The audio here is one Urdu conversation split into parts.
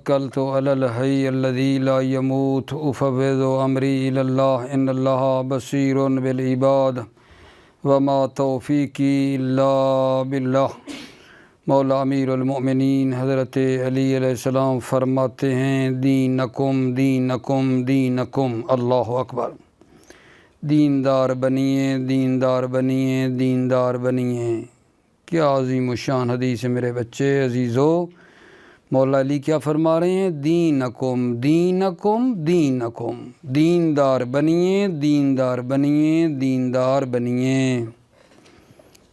توکلت علی الحی الذی لا یموت افوض امری الی اللہ ان اللہ بصیر بالعباد وما توفیقی الا باللہ۔ مولا امیر المؤمنین حضرت علی علیہ السلام فرماتے ہیں دینکم دینکم دینکم، اللہ اکبر۔ دیندار بنیے، دیندار بنیے، دیندار بنیے۔ کیا عظیم الشان حدیث ہے میرے بچے عزیزو۔ مولا علی کیا فرما رہے ہیں؟ دینکم دینکم دینکم، دیندار بنیے، دیندار بنیے، دیندار بنیے۔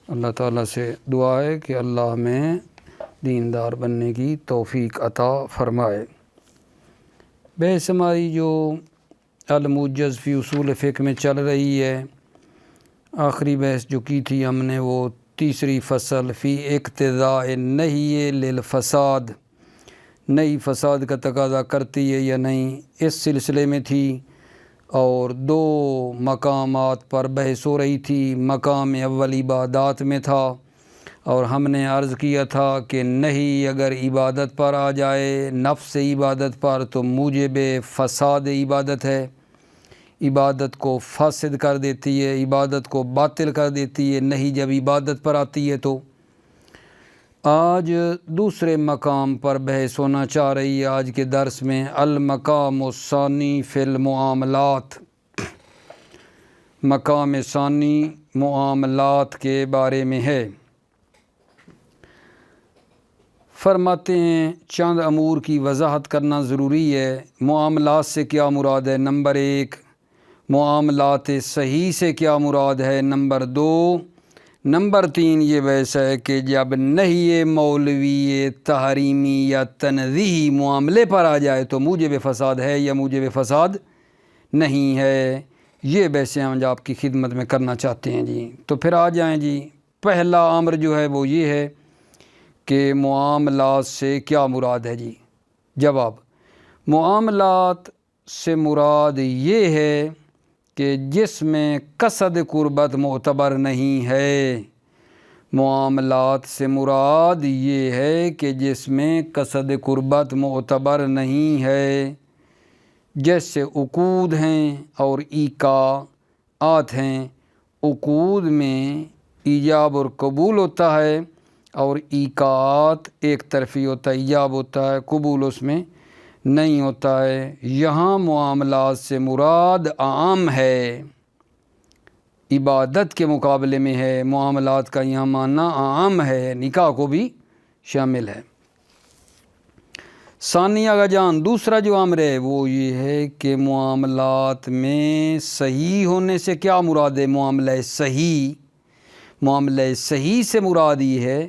اللہ تعالیٰ سے دعا ہے کہ اللہ ہمیں دیندار بننے کی توفیق عطا فرمائے۔ بحث ہماری جو الموجز فی اصول فقہ میں چل رہی ہے، آخری بحث جو کی تھی ہم نے وہ تیسری فصل فی اقتضاء النہی للفساد، نئی فساد کا تقاضا کرتی ہے یا نہیں، اس سلسلے میں تھی، اور دو مقامات پر بحث ہو رہی تھی۔ مقام اول عبادات میں تھا، اور ہم نے عرض کیا تھا کہ نہیں اگر عبادت پر آ جائے، نفس عبادت پر، تو موجب فساد عبادت ہے، عبادت کو فاسد کر دیتی ہے، عبادت کو باطل کر دیتی ہے نہیں جب عبادت پر آتی ہے تو۔ آج دوسرے مقام پر بحث ہونا چاہ رہی ہے آج کے درس میں، المقام الثانی فی المعاملات، مقام ثانی معاملات کے بارے میں ہے۔ فرماتے ہیں چند امور کی وضاحت کرنا ضروری ہے۔ معاملات سے کیا مراد ہے؟ نمبر ایک، معاملات صحیح سے کیا مراد ہے؟ نمبر دو، نمبر تین یہ بحث ہے کہ جب نہیں مولوی تحریمی یا تنزیہی معاملے پر آ جائے تو موجب فساد ہے یا موجب فساد نہیں ہے۔ یہ بحثیں ہم آپ کی خدمت میں کرنا چاہتے ہیں جی۔ تو پھر آ جائیں جی۔ پہلا امر جو ہے وہ یہ ہے کہ معاملات سے کیا مراد ہے جی؟ جواب، معاملات سے مراد یہ ہے کہ جس میں قصد قربت معتبر نہیں ہے۔ معاملات سے مراد یہ ہے کہ جس میں قصد قربت معتبر نہیں ہے، جیسے عقود ہیں اور ایقاعات ہیں۔ عقود میں ایجاب اور قبول ہوتا ہے، اور ایقاعات ایک طرفی ہوتا ہے، ایجاب ہوتا ہے، قبول اس میں نہیں ہوتا ہے۔ یہاں معاملات سے مراد عام ہے، عبادت کے مقابلے میں ہے۔ معاملات کا یہاں معنی عام ہے، نکاح کو بھی شامل ہے۔ ثانیہ کا جان دوسرا جو امر ہے وہ یہ ہے کہ معاملات میں صحیح ہونے سے کیا مراد ہے؟ معاملہ صحیح، معاملہ صحیح سے مراد یہ ہے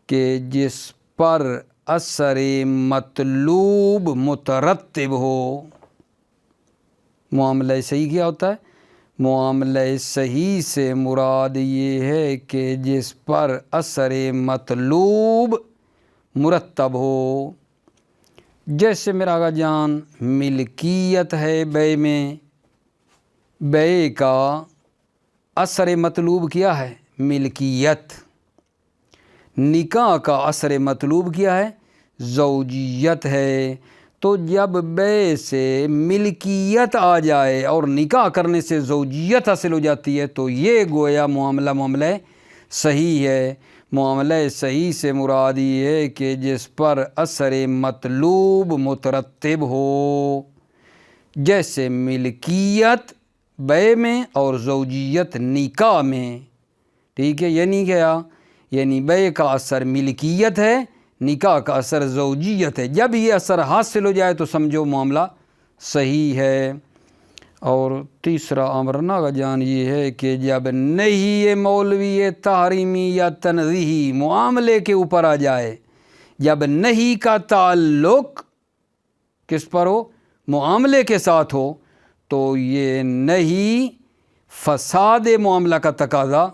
کہ جس پر اثر مطلوب مترتب ہو۔ معاملہ صحیح کیا ہوتا ہے؟ معاملہ صحیح سے مراد یہ ہے کہ جس پر اثر مطلوب مرتب ہو۔ جیسے میرا آقا جان ملکیت ہے بیع میں، بیع کا اثر مطلوب کیا ہے؟ ملکیت۔ نکاح کا اثر مطلوب کیا ہے؟ زوجیت ہے۔ تو جب بیع سے ملکیت آ جائے اور نکاح کرنے سے زوجیت حاصل ہو جاتی ہے تو یہ گویا معاملہ صحیح ہے۔ معاملہ صحیح سے مراد یہ ہے کہ جس پر اثر مطلوب مترتب ہو، جیسے ملکیت بیع میں اور زوجیت نکاح میں۔ ٹھیک ہے، یعنی کیا؟ یعنی بیع کا اثر ملکیت ہے، نکاح کا اثر زوجیت ہے۔ جب یہ اثر حاصل ہو جائے تو سمجھو معاملہ صحیح ہے۔ اور تیسرا امر نا جان یہ ہے کہ جب نہیں مولوی تحریمی یا تنزیہی معاملے کے اوپر آ جائے، جب نہیں کا تعلق کس پر ہو؟ معاملے کے ساتھ ہو، تو یہ نہیں فساد معاملہ کا تقاضا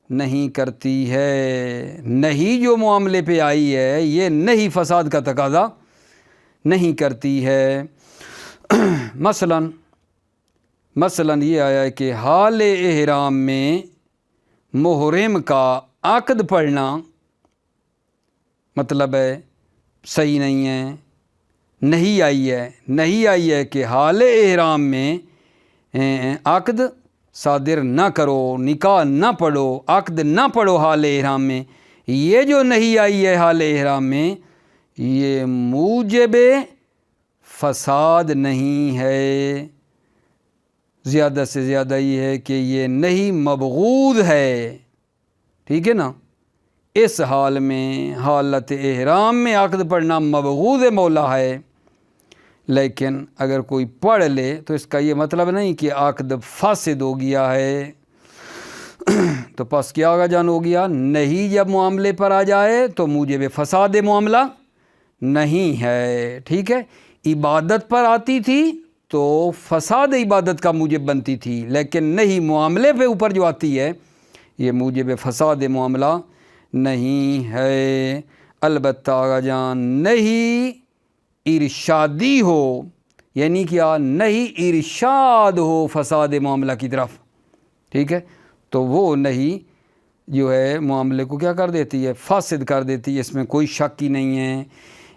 نہیں کرتی ہے۔ نہیں جو معاملے پہ آئی ہے یہ نہیں فساد کا تقاضا نہیں کرتی ہے۔ مثلاً یہ آیا ہے کہ حال احرام میں محرم کا عقد پڑھنا مطلب ہے صحیح نہیں ہے، نہیں آئی ہے کہ حال احرام میں عقد صادر نہ کرو، نکاح نہ پڑھو، عقد نہ پڑھو حال احرام میں. یہ جو نہیں آئی ہے حال احرام میں، یہ موجب فساد نہیں ہے. زیادہ سے زیادہ یہ ہے کہ یہ نہیں مبغوض ہے. ٹھیک ہے نا. اس حال میں، حالت احرام میں عقد پڑھنا مبغوض مولا ہے. لیکن اگر کوئی پڑھ لے تو اس کا یہ مطلب نہیں کہ عقد فاسد ہو گیا ہے. تو پس کیا آگا جان ہو گیا؟ نہیں جب معاملے پر آ جائے تو موجب فساد معاملہ نہیں ہے. ٹھیک ہے. عبادت پر آتی تھی تو فساد عبادت کا موجب بنتی تھی، لیکن نہیں معاملے پہ اوپر جو آتی ہے یہ موجب فساد معاملہ نہیں ہے. البتہ آگا جان نہیں ارشادی ہو، یعنی کیا؟ نہیں ارشاد ہو فساد معاملہ کی طرف. ٹھیک ہے. تو وہ نہیں جو ہے معاملے کو کیا کر دیتی ہے؟ فاسد کر دیتی ہے. اس میں کوئی شک ہی نہیں ہے.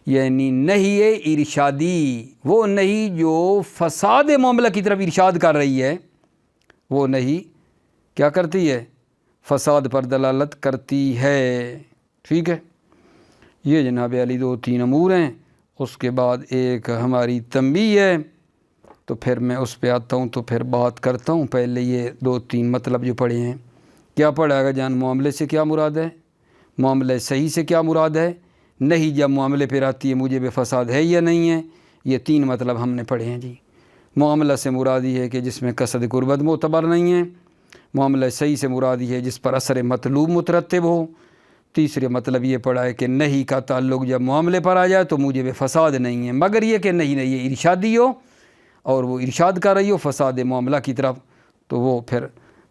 یعنی نہیں ارشادی، وہ نہیں جو فساد معاملہ کی طرف ارشاد کر رہی ہے، وہ نہیں کیا کرتی ہے؟ فساد پر دلالت کرتی ہے. ٹھیک ہے. یہ جناب علی 2-3 امور ہیں. اس کے بعد ایک ہماری تنبیہ ہے، تو پھر میں اس پہ آتا ہوں تو پھر بات کرتا ہوں. پہلے یہ 2-3 مطلب جو پڑھے ہیں. کیا پڑھا گا جان؟ معاملے سے کیا مراد ہے؟ معاملہ صحیح سے کیا مراد ہے؟ نہیں جب معاملے پہ آتی ہے موجب فساد ہے یا نہیں ہے؟ یہ 3 مطلب ہم نے پڑھے ہیں جی. معاملہ سے مراد یہ ہے کہ جس میں قصد قربت معتبر نہیں ہے. معاملہ صحیح سے مراد یہ ہے جس پر اثر مطلوب مترتب ہو. تیسرے مطلب یہ پڑھا ہے کہ نہیں کا تعلق جب معاملے پر آ جائے تو موجب فساد نہیں ہے، مگر یہ کہ نہیں یہ ارشادی ہو اور وہ ارشاد کر رہی ہو فساد معاملہ کی طرف، تو وہ پھر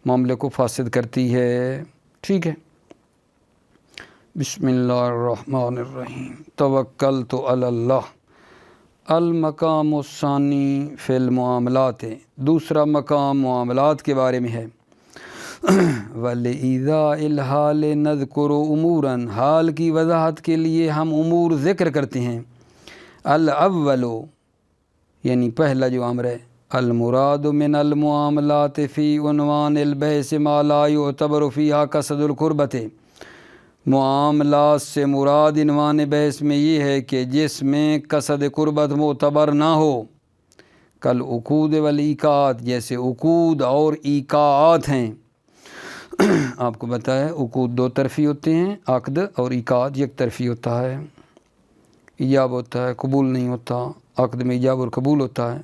معاملے کو فاسد کرتی ہے. ٹھیک ہے. بسم اللہ الرحمن الرحیم. توکلت علی اللہ. المقام الثانی فی المعاملات. دوسرا مقام معاملات کے بارے میں ہے. وَلِإِذَاءِ الْحَالِ نَذْكُرُ أُمُورًا. حال کی وضاحت کے لیے ہم امور ذکر کرتے ہیں. الاول یعنی پہلا جو امر ہے، المراد من المعاملات فی عنوان البحث ما لا يعتبر فیہا قصد القربت. معاملات سے مراد عنوان بحث میں یہ ہے کہ جس میں قصد قربت معتبر نہ ہو. کل عقود والایقاعات، جیسے عقود اور ایقاعات ہیں. آپ کو بتایا عقود 2 طرفی ہوتے ہیں، عقد اور ایقاعات 1 طرفی ہوتا ہے. ایجاب ہوتا ہے، قبول نہیں ہوتا. عقد میں ایجاب اور قبول ہوتا ہے.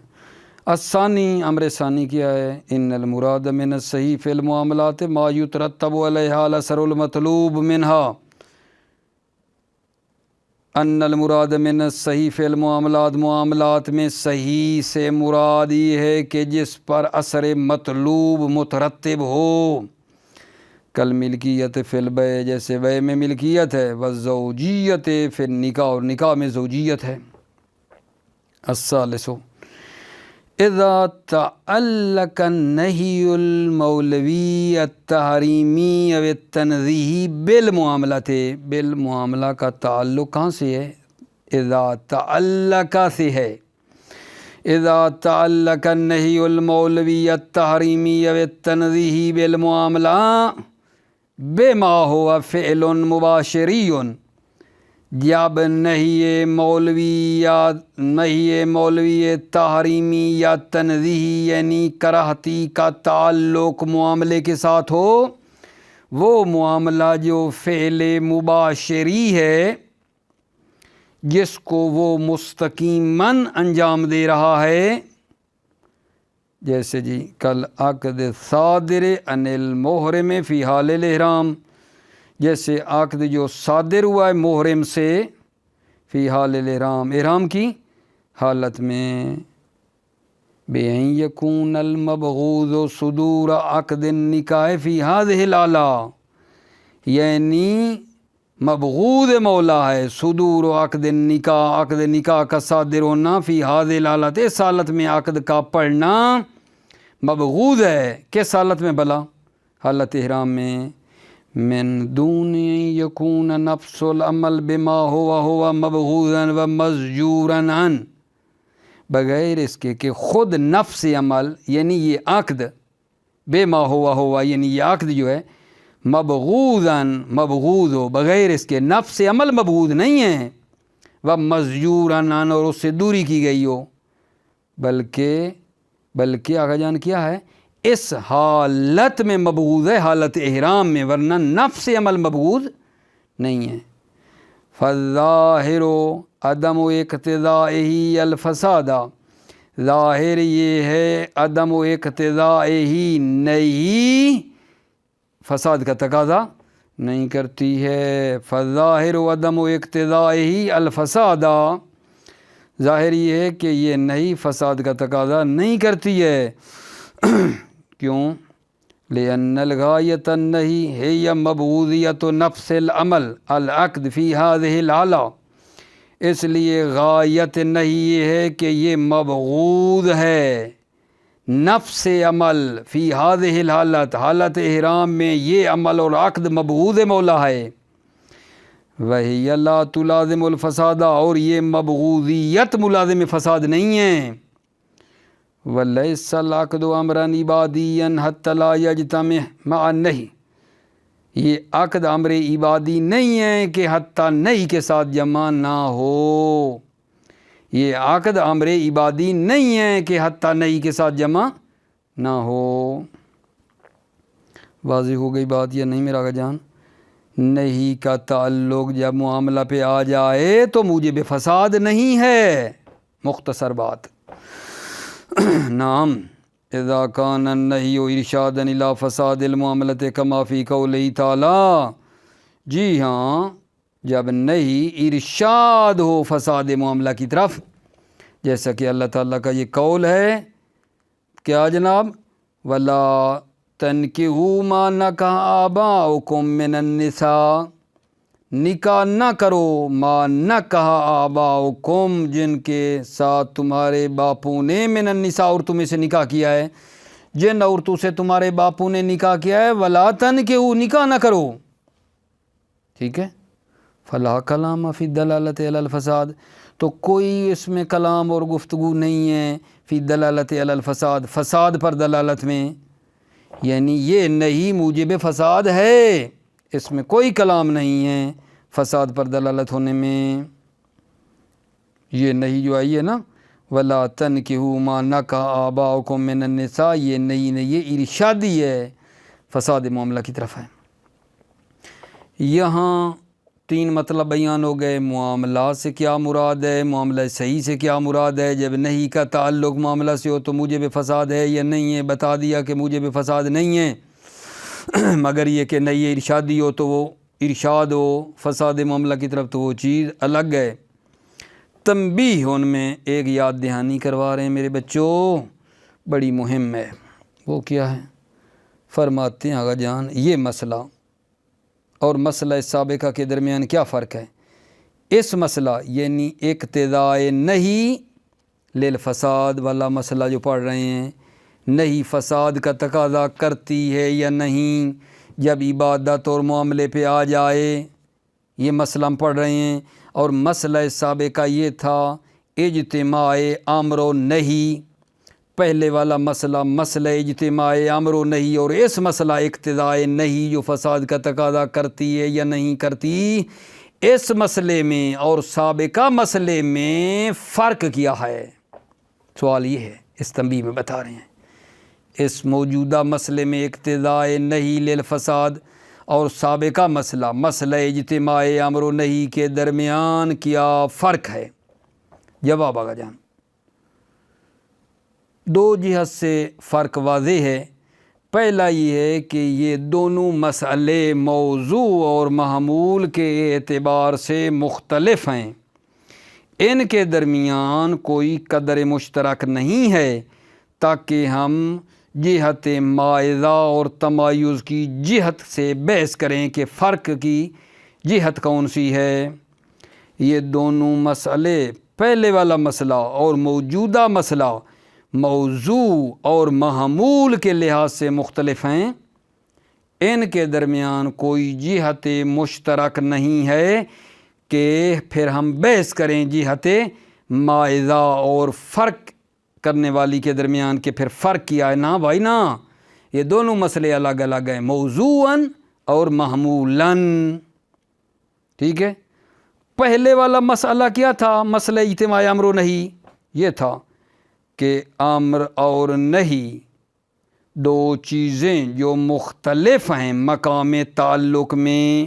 الثانی امر ثانی کیا ہے؟ ان المراد من الصحیح فی المعاملات ما یترتب علیہا الاثر المطلوب منہا. ان المراد من الصحیح فی المعاملات، معاملات میں صحیح سے مراد یہ ہے کہ جس پر اثر مطلوب مترتب ہو. کل ملکیت فی البیع، جیسے بیع میں ملکیت ہے. والزوجیت فی النکاح، اور نکاح میں زوجیت ہے. الثالث اذا تعلق النہی المولوی التحریمی او التنزیہی بالمعاملات. بالمعاملہ کا تعلق کہاں سے ہے؟ اذا تعلق سے ہے. اذا تعلق النہی المولوی التحریمی او التنزیہی بالمعاملہ بما ہوا فعل مباشری. جب نہیں مولوی تحریمی یا تنزیہی یعنی کراہتی کا تعلق معاملے کے ساتھ ہو، وہ معاملہ جو فعل مباشری ہے جس کو وہ مستقیماً انجام دے رہا ہے. جیسے جی کل عقد صادر عن المحرم فی حال الاحرام، جیسے عقد جو صادر ہوا ہے محرم سے فی حال الاحرام، احرام کی حالت میں. بِأَن يَكُونَ الْمَبْغُوضُ صُدُورَ عَقْدِ النِّکاح فی هذه الحالہ. یعنی مبغوض مولا ہے صدور عقد النکاح، عقد نکاح کا صادر ہونا فی هذه الحالت، اس حالت میں عقد کا پڑھنا مبغوض ہے. کس حالت میں بلا؟ حالت احرام میں. من دون یکون نفس العمل بما ہوا مبغوضا و مزجورا عن. بغیر اس کے کہ خود نفس عمل یعنی یہ عقد بے ما ہوا یعنی یہ عقد جو ہے مبغوض ہو، بغیر اس کے نفس عمل مبغوض نہیں ہے، وہ مزجوراً اور اس سے دوری کی گئی ہو، بلکہ آقا جان کیا ہے اس حالت میں مبغوض ہے، حالت احرام میں، ورنہ نفس عمل مبغوض نہیں ہے۔ فالظاہر عدم اقتضائہ الفساد، ظاہر یہ ہے عدم اقتضائہ نہیں فساد کا تقاضا نہیں کرتی ہے۔ فالظاہر عدم اقتضائہ الفساد، ظاہر یہ ہے کہ یہ نہیں فساد کا تقاضا نہیں کرتی ہے۔ کیوں؟ لأن الغایۃ النہی ہی مبغوضیۃ نفس العمل العقد فی ہذہ الحالہ، اس لیے غایت نہیں یہ ہے کہ یہ مبغوض ہے نفس عمل فی ہذہ الحالت، حالت احرام میں یہ عمل اور عقد مبغوض مولا ہے۔ وہی لا تلازم الفساد، اور یہ مبغوضیت ملازم فساد نہیں ہے۔ ولیس العقد امرا عبادیا حتی لا یجتمع مع النہی، یہ عقد امر عبادی نہیں ہے کہ حتی نہیں کے ساتھ جمع نہ ہو، یہ عقد امر عبادی نہیں ہے کہ حتی نہیں کے ساتھ جمع نہ ہو۔ واضح ہو گئی بات یا نہیں میرا آقا جان؟ نہیں کا تعلق جب معاملہ پہ آ جائے تو موجب فساد نہیں ہے، مختصر بات۔ نعم اذا کان النہی ارشادا الی فساد المعاملۃ کما فی قولہ تعالی، جی ہاں جب نہیں ارشاد ہو فساد معاملہ کی طرف، جیسا کہ اللہ تعالیٰ کا یہ قول ہے، کیا جناب؟ وَلَا تَنْكِحُوا مَا نَكَحَ آبَاؤُكُم مِّنَ النِّسَاءِ، نکاح نہ کرو ما نکح آباؤکم، جن کے ساتھ تمہارے باپوں نے، من النساء اور تمہیں سے نکاح کیا ہے، جن عورتوں سے تمہارے باپوں نے نکاح کیا ہے، ولا تنکحوا، نکاح نہ کرو، ٹھیک ہے۔ فلا کلام فی الدلالۃ علی الفساد، تو کوئی اس میں کلام اور گفتگو نہیں ہے فی الدلالۃ علی الفساد، فساد پر دلالت میں، یعنی یہ نہیں موجب فساد ہے، اس میں کوئی کلام نہیں ہے فساد پر دلالت ہونے میں۔ یہ نہیں جو آئی ہے نا، وَلَا تَنْكِحُوا مَا نَكَحَ آبَاؤُكُم مِّنَ النِّسَاء، یہ نہیں یہ ارشادی ہے، فساد معاملہ کی طرف ہے۔ یہاں تین مطلب بیان ہو گئے، معاملہ سے کیا مراد ہے، معاملہ صحیح سے کیا مراد ہے، جب نہیں کا تعلق معاملہ سے ہو تو موجب فساد ہے یا نہیں ہے، بتا دیا کہ موجب فساد نہیں ہے، مگر یہ کہ نہیں ارشادی ہو تو وہ ارشاد ہو فساد معاملہ کی طرف تو وہ چیز الگ ہے۔ تنبیہ ان میں ایک یاد دہانی کروا رہے ہیں میرے بچوں، بڑی مہم ہے، وہ کیا ہے؟ فرماتے ہیں آقا جان یہ مسئلہ اور مسئلہ سابقہ کے درمیان کیا فرق ہے؟ اس مسئلہ یعنی اقتضاء نہیں للفساد والا مسئلہ جو پڑھ رہے ہیں، نہیں فساد کا تقاضا کرتی ہے یا نہیں جب عبادت اور معاملے پہ آ جائے، یہ مسئلہ ہم پڑھ رہے ہیں، اور مسئلہ سابقہ یہ تھا اجتماع امر و نہیں، پہلے والا مسئلہ اجتماع امر و نہیں، اور اس مسئلہ اقتضاء نہیں جو فساد کا تقاضا کرتی ہے یا نہیں کرتی، اس مسئلے میں اور سابقہ مسئلے میں فرق کیا ہے؟ سوال یہ ہے، اس تنبیہ میں بتا رہے ہیں، اس موجودہ مسئلے میں اقتضاء نہیں للفساد اور سابقہ مسئلہ اجتماع امر و نہیں کے درمیان کیا فرق ہے؟ جواب آگا جان، دو جہت سے فرق واضح ہے۔ پہلا یہ ہے کہ یہ دونوں مسئلے موضوع اور محمول کے اعتبار سے مختلف ہیں، ان کے درمیان کوئی قدر مشترک نہیں ہے تاکہ ہم جہت مائزہ اور تمایز کی جہت سے بحث کریں کہ فرق کی جہت کون سی ہے۔ یہ دونوں مسئلے، پہلے والا مسئلہ اور موجودہ مسئلہ، موضوع اور محمول کے لحاظ سے مختلف ہیں، ان کے درمیان کوئی جہت مشترک نہیں ہے کہ پھر ہم بحث کریں جہت مائزہ اور فرق کرنے والی کے درمیان کہ پھر فرق کیا ہے، نہ بھائی نہ، یہ دونوں مسئلے الگ الگ ہیں، موضوعاً اور محمولاً، ٹھیک ہے۔ پہلے والا مسئلہ کیا تھا؟ مسئلہ اجتماع امر و نہی، یہ تھا کہ امر اور نہی دو چیزیں جو مختلف ہیں مقام تعلق میں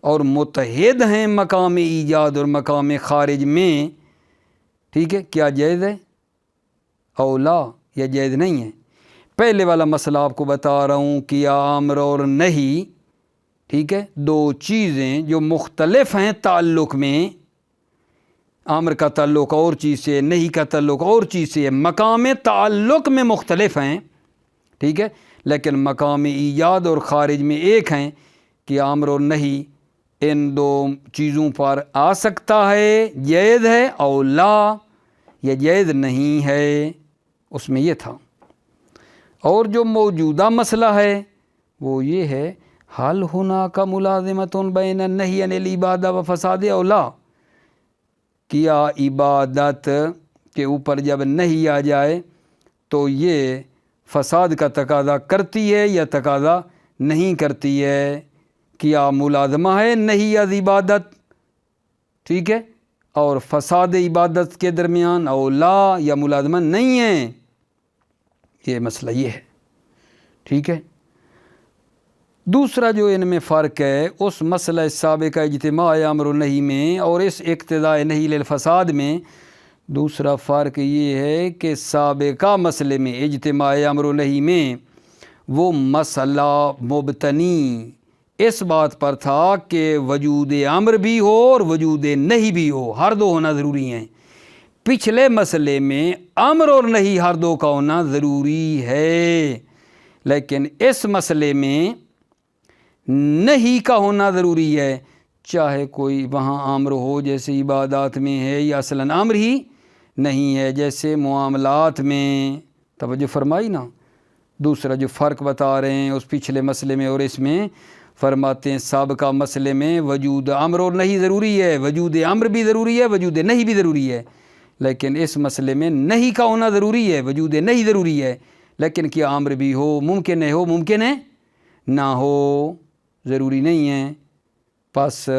اور متحد ہیں مقام ایجاد اور مقام خارج میں، ٹھیک ہے، کیا جائز ہے؟ اولا یا جائز نہیں ہے؟ پہلے والا مسئلہ آپ کو بتا رہا ہوں کہ امر اور نہی، ٹھیک ہے، دو چیزیں جو مختلف ہیں تعلق میں، امر کا تعلق اور چیز سے، نہی کا تعلق اور چیز سے، مقام تعلق میں مختلف ہیں، ٹھیک ہے، لیکن مقام ایجاد اور خارج میں ایک ہیں کہ امر اور نہی ان دو چیزوں پر آ سکتا ہے، جائز ہے اولا یا جائز نہیں ہے، اس میں یہ تھا۔ اور جو موجودہ مسئلہ ہے وہ یہ ہے، حل ہونا کا ملازمت بین النہی عن العبادہ و فساد اولا، کیا عبادت کے اوپر جب نہیں آ جائے تو یہ فساد کا تقاضا کرتی ہے یا تقاضا نہیں کرتی ہے؟ کیا ملازمہ ہے نہیں از عبادت، ٹھیک ہے، اور فساد عبادت کے درمیان اولا یا ملازمہ نہیں ہے، یہ مسئلہ یہ ہے، ٹھیک ہے۔ دوسرا جو ان میں فرق ہے اس مسئلہ سابقہ اجتماع امر و نہی میں اور اس اقتضاء نہی للفساد میں، دوسرا فرق یہ ہے کہ سابقہ مسئلے میں اجتماع امر و نہی میں وہ مسئلہ مبتنی اس بات پر تھا کہ وجود امر بھی ہو اور وجود نہی بھی ہو، ہر دو ہونا ضروری ہیں۔ پچھلے مسئلے میں امر اور نہی ہر دو کا ہونا ضروری ہے، لیکن اس مسئلے میں نہیں کا ہونا ضروری ہے، چاہے کوئی وہاں امر ہو جیسے عبادات میں ہے یا اصلاً امر ہی نہیں ہے جیسے معاملات میں، توجہ فرمائی نا۔ دوسرا جو فرق بتا رہے ہیں اس پچھلے مسئلے میں اور اس میں، فرماتے ہیں سابقہ مسئلے میں وجود امر اور نہیں ضروری ہے، وجود امر بھی ضروری ہے، وجود نہیں بھی ضروری ہے، لیکن اس مسئلے میں نہیں کا ہونا ضروری ہے، وجود نہیں ضروری ہے، لیکن کیا امر بھی ہو ممکن ہے، ہو ممکن ہے نہ ہو، ضروری نہیں ہے۔ پس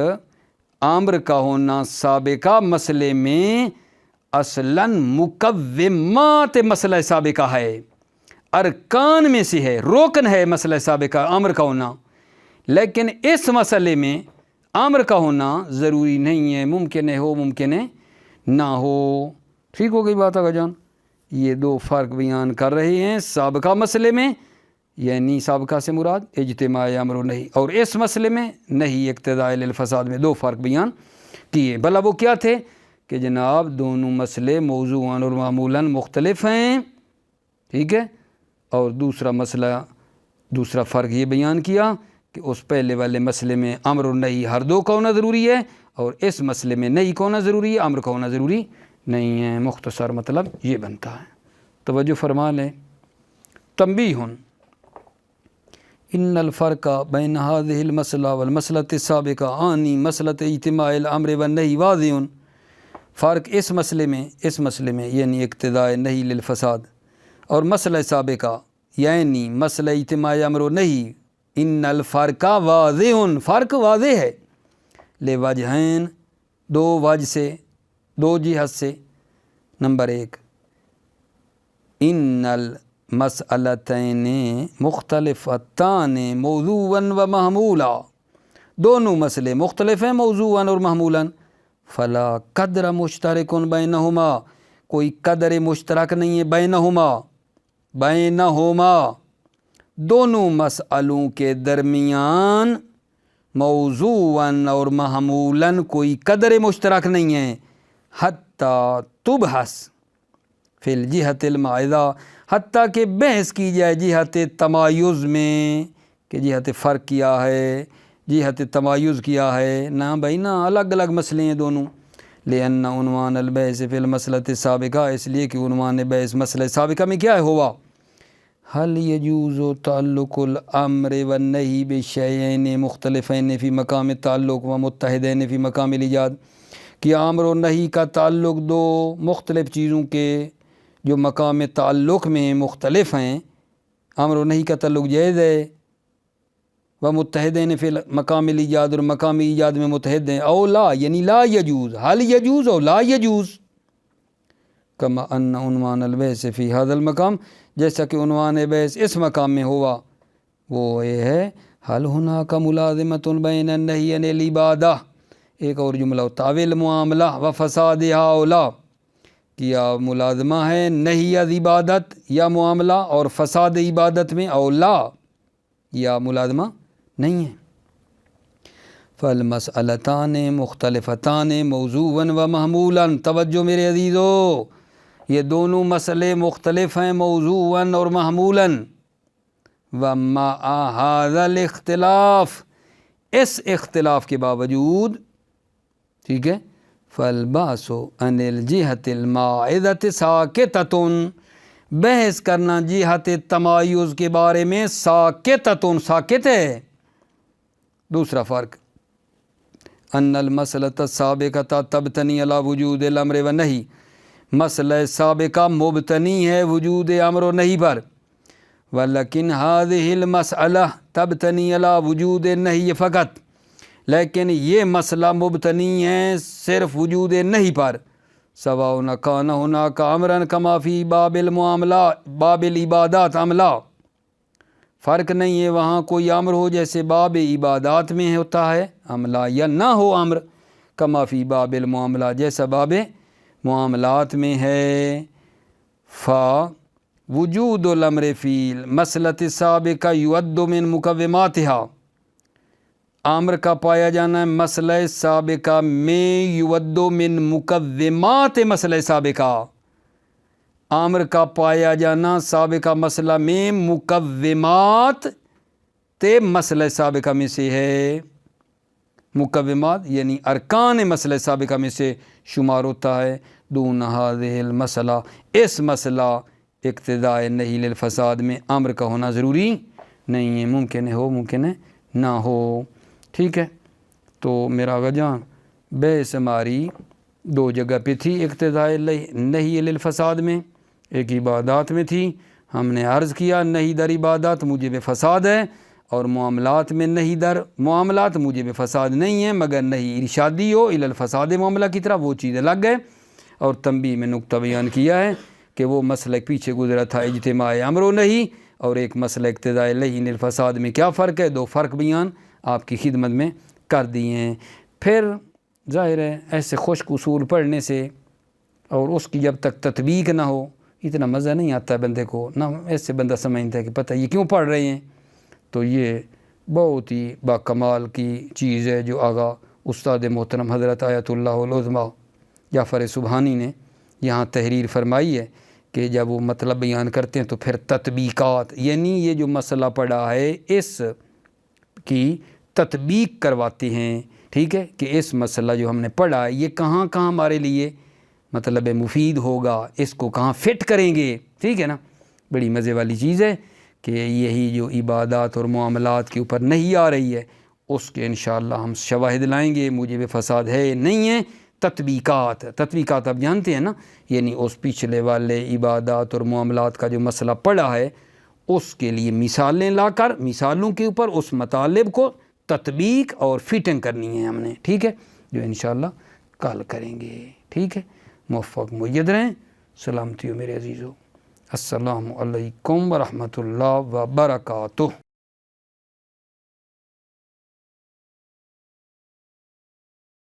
امر کا ہونا سابقہ مسئلے میں اصلاً مقومات مسئلہ سابقہ ہے، ارکان میں سے ہے، رکن ہے مسئلہ سابقہ امر کا ہونا، لیکن اس مسئلے میں امر کا ہونا ضروری نہیں ہے، ممکن ہے ہو ممکن ہے نہ ہو۔ ٹھیک ہو گئی بات آقا جان؟ یہ دو فرق بیان کر رہے ہیں سابقہ مسئلے میں، یعنی سابقہ سے مراد اجتماع امر و نہی، اور اس مسئلے میں نہی اقتضاء للفساد میں دو فرق بیان کیے۔ بھلا وہ کیا تھے؟ کہ جناب دونوں مسئلے موضوعاً اور معمولاً مختلف ہیں، ٹھیک ہے، اور دوسرا مسئلہ، دوسرا فرق یہ بیان کیا کہ اس پہلے والے مسئلے میں امر و نہی ہر دو کا ہونا ضروری ہے اور اس مسئلے میں نہی کا ہونا ضروری ہے، امر کا ہونا ضروری نہیں ہے۔ مختصر مطلب یہ بنتا ہے، توجہ فرما لیں۔ تنبیہ ان الفرق بین هذه المسئلہ والمسئلۃ السابقہ عنی مسئلۃ اجتماع الامر والنہی واضح، فرق اس مسئلے میں یعنی اقتضاء نہی للفساد اور مسئلہ سابقہ یعنی مسئلہ اجتماع امر و نہی، ان الفرق واضح، فرق واضح ہے، لوجہین، دو وجہ سے، دو جہت سے۔ نمبر ایک، ان المسئلتین مختلفتان موضوعاً و محمولا، دونوں مسئلے مختلف ہیں موضوعاً اور محمولاً، فلا قدر مشترک بینہما، کوئی قدر مشترک نہیں ہے بینہما دونوں مسئلوں کے درمیان، موضوعاً اور محمولاً کوئی قدر مشترک نہیں ہے، حتیٰ تبحث فی الجہت المائزہ، حتیٰ کہ بحث کی جائے جہت تمایز میں، کہ جہت فرق کیا ہے، جہت تمایز کیا ہے، نہ بھائی نہ، الگ الگ مسئلے ہیں دونوں۔ لأن عنوان البحث فی المسئلۃ السابقہ، اس لیے کہ عنوان بحث مسئلہ سابقہ میں کیا ہے ہوا، هل يجوز تعلق الامر والنہی بشیئین مختلفین فی مقام التعلق و متحدین فی مقام الایجاد، کہ امر و نہی کا تعلق دو مختلف چیزوں کے جو مقام تعلق میں مختلف ہیں، امر و نہی کا تعلق جائز ہے، وہ متحدین فی مقام الایجاد اور مقام ایجاد میں متحد ہیں، او لا یعنی لا یجوز، حل یجوز او لا یجوز، کما ان عنوان البحث فی هذا المقام، جیسا کہ عنوان بحث اس مقام میں ہوا وہ یہ ہے حل ہناک ملازمۃ بین النہی عن العبادہ، ایک اور جملہ تاویل معاملہ و فسادھا او لا، کیا ملازمہ ہے نہی از عبادت یا معاملہ اور فساد عبادت میں، او لا یا ملازمہ نہیں ہے۔ فالمسئلتان مختلفتان موضوعاً و محمولاً، توجہ میرے عزیزو، یہ دونوں مسئلے مختلف ہیں موضوعاً اور محمولاً، ومع ھذا الاختلاف، اس اختلاف کے باوجود، ٹھیک ہے، فالبحث عن الجہۃ الماعدۃ ساکتۃ، بحث کرنا جہت تمایز کے بارے میں ساکتۃ، ساکت ہے۔ دوسرا فرق، ان المسئلۃ السابقۃ تبتنی علی وجود الامر والنہی، مسئلہ سابقہ مبتنی ہے وجود امر و نہی پر، ولیکن هذه المسئلہ تبتنی علی وجود النہی فقط، لیکن یہ مسئلہ مبتنی ہے صرف وجود نہی پر، سواء کان ہناک امرا کما فی باب المعاملات باب العبادات ام لا، فرق نہیں ہے وہاں کوئی امر ہو جیسے باب عبادات میں ہوتا ہے ام لا، یا نہ ہو امر کما فی باب المعاملات جیسا باب معاملات میں ہے، فا وجود الامر فی المسئلۃ السابقہ یعد من مقوماتہا، امر کا پایا جانا ہے مسئلہ سابقہ میں، یعد من مقومات مسئلہ سابقہ، امر کا پایا جانا سابقہ مسئلہ میں مقومات تے مسئلہ سابقہ میں سے ہے، مقومات یعنی ارکان مسئلہ سابقہ میں سے شمار ہوتا ہے، دون هذه المسئلہ، اس مسئلہ اقتضاء نہی للفساد میں امر کا ہونا ضروری نہیں ہے، ممکن ہے ہو ممکن ہے نہ ہو، ٹھیک ہے۔ تو میرا آقا جان بحث ہماری دو جگہ پہ تھی، اقتضاء نہی للفساد میں، ایک عبادات میں تھی، ہم نے عرض کیا نہی در عبادات موجب فساد ہے، اور معاملات میں نہی در معاملات موجب فساد نہیں ہے، مگر نہی ارشادی ہو الی الفساد معاملہ کی طرح، وہ چیز الگ ہے۔ اور تنبیہ میں نقطہ بیان کیا ہے کہ وہ مسئلہ پیچھے گزرا تھا اجتماع امر و نہی، اور ایک مسئلہ اقتضاء نہی للفساد میں کیا فرق ہے، دو فرق بیان آپ کی خدمت میں کر دیے ہیں۔ پھر ظاہر ہے ایسے خشک اصول پڑھنے سے اور اس کی جب تک تطبیق نہ ہو اتنا مزہ نہیں آتا ہے بندے کو، نہ ایسے بندہ سمجھتا ہے کہ پتہ یہ کیوں پڑھ رہے ہیں۔ تو یہ بہت ہی باکمال کی چیز ہے جو آغا استاد محترم حضرت آیت اللہ العظمیٰ جعفر سبحانی نے یہاں تحریر فرمائی ہے کہ جب وہ مطلب بیان کرتے ہیں تو پھر تطبیقات، یعنی یہ جو مسئلہ پڑھا ہے اس کی تطبیق کرواتے ہیں، ٹھیک ہے، کہ اس مسئلہ جو ہم نے پڑھا ہے یہ کہاں کہاں ہمارے لیے مطلب مفید ہوگا، اس کو کہاں فٹ کریں گے، ٹھیک ہے نا۔ بڑی مزے والی چیز ہے کہ یہی جو عبادات اور معاملات کے اوپر نہیں آ رہی ہے اس کے انشاءاللہ ہم شواہد لائیں گے، موجب فساد ہے نہیں ہے، تطبیقات آپ جانتے ہیں نا، یعنی اس پچھلے والے عبادات اور معاملات کا جو مسئلہ پڑا ہے اس کے لیے مثالیں لا کر مثالوں کے اوپر اس مطالب کو تطبیق اور فٹنگ کرنی ہے ہم نے، ٹھیک ہے، جو انشاءاللہ کل کریں گے، ٹھیک ہے۔ موفق مید رہیں، سلامتی ہو میرے عزیزو، السلام علیکم ورحمۃ اللہ وبرکاتہ۔